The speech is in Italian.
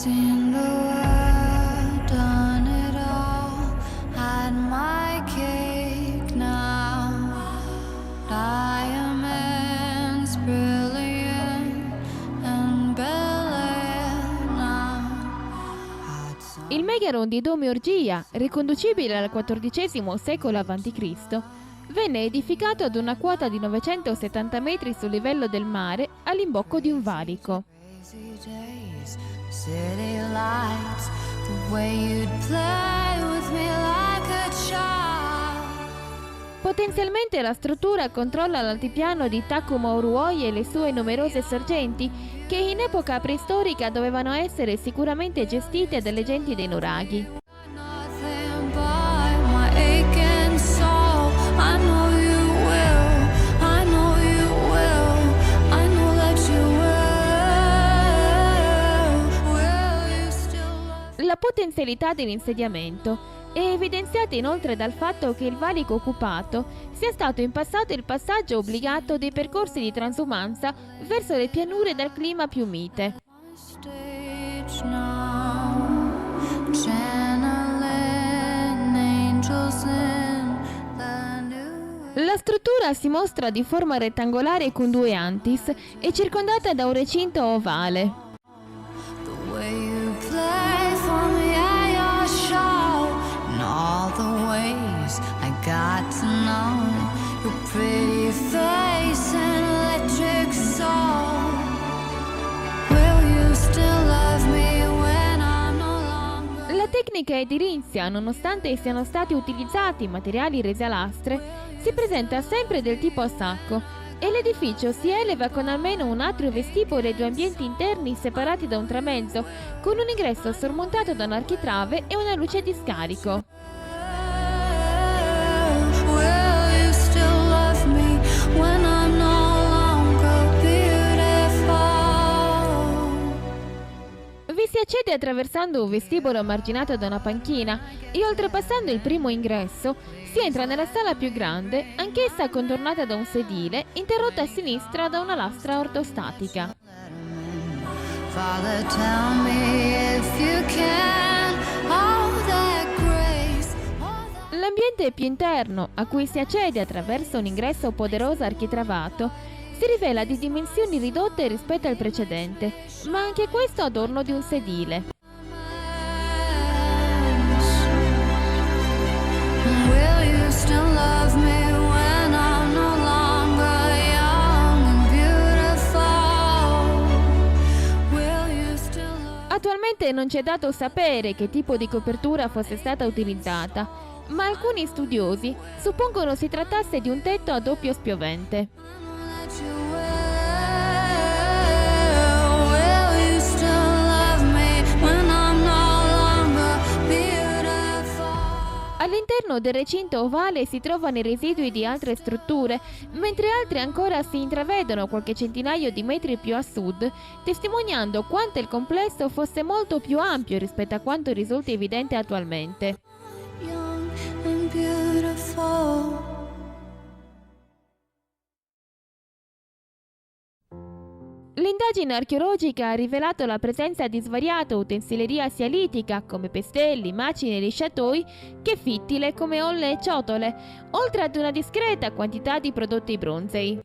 seen the world, done it all, had my cake now. Diamonds brilliant and Bel-Air now. Il Megaron di Dome-Orgia, riconducibile al XIV secolo a.C., venne edificato ad una quota di 970 metri sul livello del mare all'imbocco di un valico. Crazy days, city lights, the way you'd play with me like a child. Potenzialmente la struttura controlla l'altipiano di Tacoma-Oruoi e le sue numerose sorgenti, che in epoca preistorica dovevano essere sicuramente gestite dalle genti dei nuraghi. Nothing but my aching soul. I know you will, I know you will, I know that you will. Will you still love? La potenzialità dell'insediamento è evidenziata inoltre dal fatto che il valico occupato sia stato in passato il passaggio obbligato dei percorsi di transumanza verso le pianure dal clima più mite. Stage now, channeling angels in the new. La struttura si mostra di forma rettangolare con due antis e circondata da un recinto ovale. The way you play for me at your show, and all the ways I got to know your pretty face and electric soul. Will you still love me when I'm no longer? La tecnica edilizia, nonostante siano stati utilizzati materiali resi a lastre, si presenta sempre del tipo a sacco e l'edificio si eleva con almeno un atrio vestibolo e due ambienti interni separati da un tramezzo, con un ingresso sormontato da un architrave e una luce di scarico. Will you still love me when I'm no longer beautiful? Vi si accede attraversando un vestibolo marginato da una panchina e oltrepassando il primo ingresso si entra nella sala più grande, anch'essa contornata da un sedile, interrotta a sinistra da una lastra ortostatica. Father, tell me if you can. All that grace, all that. L'ambiente più interno, a cui si accede attraverso un ingresso poderoso architravato, si rivela di dimensioni ridotte rispetto al precedente, ma anche questo adorno di un sedile. Will you still love me when I'm no longer young and beautiful? Will you still love? Attualmente non c'è dato sapere che tipo di copertura fosse stata utilizzata, ma alcuni studiosi suppongono si trattasse di un tetto a doppio spiovente. That you will you still love me when I'm no longer beautiful? All'interno del recinto ovale si trovano i residui di altre strutture, mentre altre ancora si intravedono qualche centinaio di metri più a sud, testimoniando quanto il complesso fosse molto più ampio rispetto a quanto risulta evidente attualmente. Young and beautiful. L'indagine archeologica ha rivelato la presenza di svariata utensileria sia litica, come pestelli, macine e lisciatoi, che fittile, come olle e ciotole, oltre ad una discreta quantità di prodotti bronzei.